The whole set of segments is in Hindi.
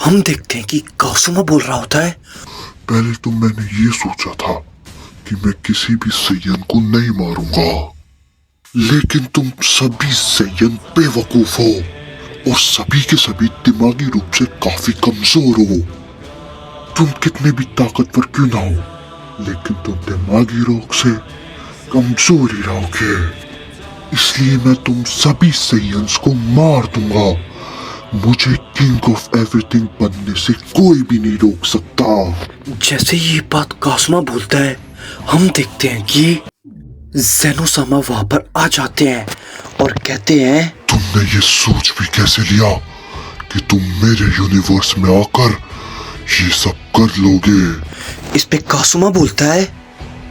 हम देखते हैं कि कासुमा बोल रहा होता है। पहले तो मैंने ये सोचा था कि मैं किसी भी सैयन को नहीं मारूंगा, लेकिन तुम सभी सैयन बेवकूफ हो और सभी के सभी दिमागी रूप से काफी कमजोर हो। तुम कितने भी ताकतवर क्यों ना हो, लेकिन तुम दिमागी रूप से कमजोर ही रहोगे। इसलिए मैं तुम सभी सैयन्स को मार दूंगा। मुझे किंग ऑफ एवरीथिंग बनने से कोई भी नहीं रोक सकता। जैसे ये बात कासुमा बोलता है, हम देखते हैं कि ज़ेनोसामा वहां पर आ जाते हैं और कहते हैं, तुमने ये सोच भी कैसे लिया कि तुम मेरे यूनिवर्स में आकर ये सब कर लोगे? इस पे कासुमा बोलता है,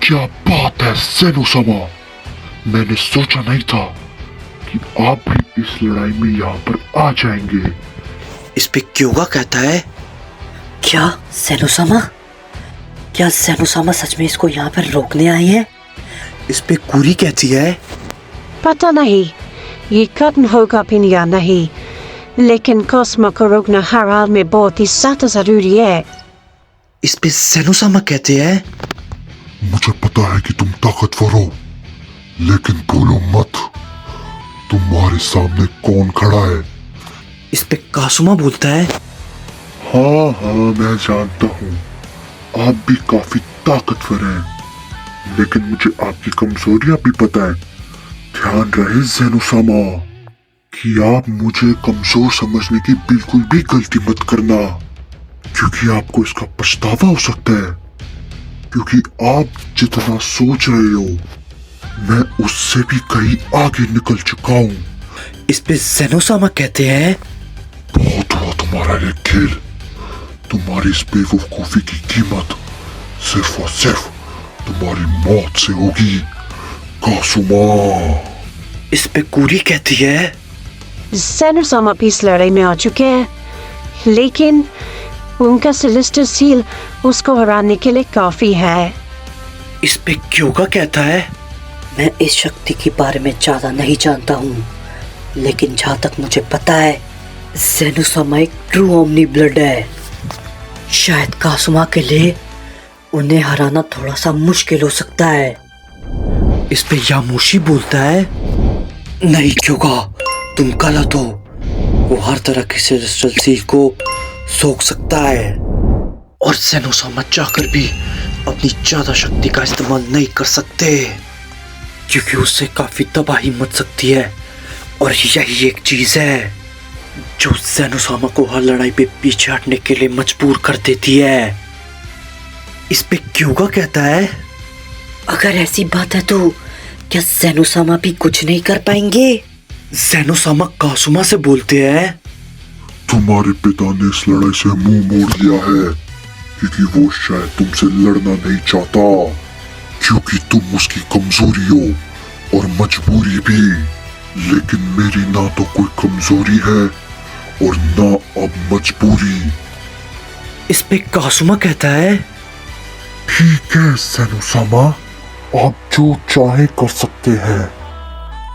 क्या बात है ज़ेनोसामा, मैंने सोचा नहीं था कि आप भी इस लड़ाई में यहाँ पर आ जाएंगे। इस पे क्योगा कहता है, क्या ज़ेनोसामा सच में इसको यहाँ पर रोकने आई है? इस पे कुरी कहती है, पता नहीं ये खत्म होगा भी या नहीं, लेकिन कासुमा को रोकना हर हाल में बहुत ही ज्यादा जरूरी है। इस पे ज़ेनोसामा कहते हैं, मुझे पता है कि तुम ताकतवर हो, लेकिन भूलो मत तुम्हारे सामने कौन खड़ा है। इस पे कासुमा बोलता है, हाँ मैं जानता हूँ आप भी काफी ताकतवर हैं, लेकिन मुझे आपकी कमजोरियां भी पता है। ध्यान रहे ज़ेनोसामा कि आप मुझे कमजोर समझने की बिल्कुल भी गलती मत करना, क्योंकि आपको इसका पछतावा हो सकता है। क्योंकि आप जितना सोच रहे हो मैं उससे भी कहीं आगे निकल चुका हूँ। इस पे ज़ेनोसामा कहते हैं, बहुत हुआ तुम्हारा ये खेल। तुम्हारी इस बेवकूफी की कीमत सिर्फ और सिर्फ तुम्हारी मौत से होगी कासुमा। इस पे कुरी कहती है, ज़ेनोसामा भी इस लड़ाई में आ चुके हैं, लेकिन उनका सेलेस्टियल सील उसको हराने के लिए काफी है। इस पे क्योगा कहता है, मैं इस शक्ति के बारे में ज्यादा नहीं जानता हूँ, लेकिन जहाँ तक मुझे पता है ज़ेनोसामा एक ट्रू ओमनी ब्लड है। शायद कासुमा के लिए उन्हें हराना थोड़ा सा मुश्किल हो सकता है। इस पे यामुशी बोलता है, नहीं क्योगा, तुम गलत हो। वो हर तरह के सेलेस्टियल सील को सोख सकता है और ज़ेनोसामा चाहकर भी अपनी ज्यादा शक्ति का इस्तेमाल नहीं कर सकते, क्योंकि उससे काफी तबाही मच सकती है। और यही एक चीज है जो ज़ेनोसामा को हर लड़ाई पे पीछे हटने के लिए मजबूर कर देती है। इस पे क्योगा कहता है, अगर ऐसी बात है तो क्या ज़ेनोसामा भी कुछ नहीं कर पाएंगे? ज़ेनोसामा कासुमा से बोलते हैं, तुम्हारे पिता ने इस लड़ाई से मुंह मोड़ लिया है, क्योंकि वो शायद तुमसे लड़ना नहीं चाहता, क्योंकि तुम उसकी कमजोरी हो और मजबूरी भी। लेकिन मेरी ना तो कोई कमजोरी है और ना अब मजबूरी। इस पे कासुमा कहता है, ठीक है ज़ेनोसामा, आप जो चाहे कर सकते हैं।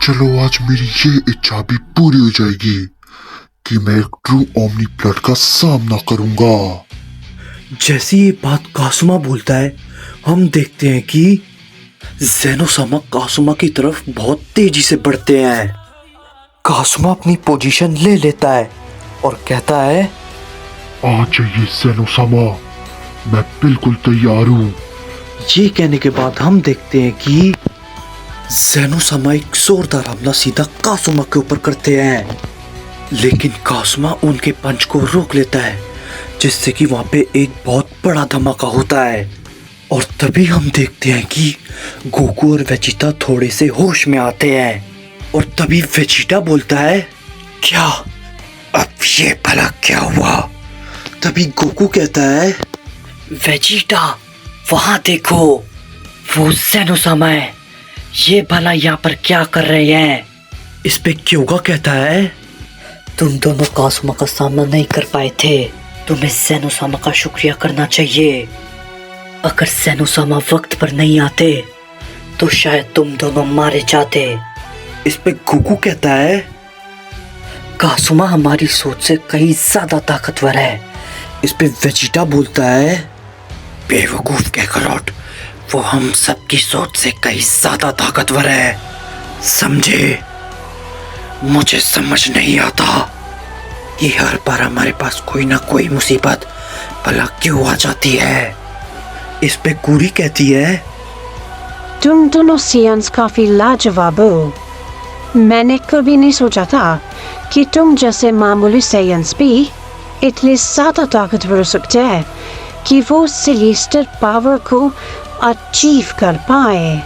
चलो आज मेरी ये इच्छा भी पूरी हो जाएगी कि मैं एक ट्रू ओमनी ब्लड का सामना करूंगा। जैसी ये बात कासुमा बोलता है, हम देखते हैं कि ज़ेनोसामा कासुमा की तरफ बहुत तेजी से बढ़ते हैं। कासुमा अपनी पोजीशन ले लेता है और कहता है, आ जाइए ज़ेनोसामा, मैं बिल्कुल तैयार हूँ। ये कहने के बाद हम देखते हैं कि ज़ेनोसामा एक जोरदार हमला सीधा कासुमा के ऊपर करते हैं, लेकिन कासुमा उनके पंच को रोक लेता है, जिससे कि वहां पे एक बहुत बड़ा धमाका होता है। और तभी हम देखते हैं कि गोकू और वेजिटा थोड़े से होश में आते हैं। और तभी वेजिटा बोलता है, क्या अब ये भला क्या हुआ? तभी गोकू कहता है, वेजिटा वहां देखो, वो ज़ेनोसामा है, ये भला यहाँ पर क्या कर रहे हैं? इस पे क्योगा कहता है, तुम दोनों कासुमा का सामना नहीं कर पाए थे, तुम्हें ज़ेनोसामा का शुक्रिया करना चाहिए। अगर ज़ेनोसामा वक्त पर नहीं आते तो शायद तुम दोनों मारे जाते। इस पे गोकू कहता है, कासुमा हमारी सोच से कहीं ज्यादा ताकतवर है, इस पे वेजिटा बोलता है, बेवकूफ कैकरॉट, वो हम सबकी सोच से कहीं ज्यादा ताकतवर है, समझे? मुझे समझ नहीं आता कि हर बार हमारे पास कोई ना कोई मुसीबत भला क्यों आ जाती है। इस पे कूड़ी कहती है, तुम दोनों सियंस काफी लाजवाब हो। मैंने कभी नहीं सोचा था कि तुम जैसे मामूली साइंस भी इतने ज्यादा ताकतवर हो सकते हैं कि वो सेलेस्टियल पावर को अचीव कर पाए।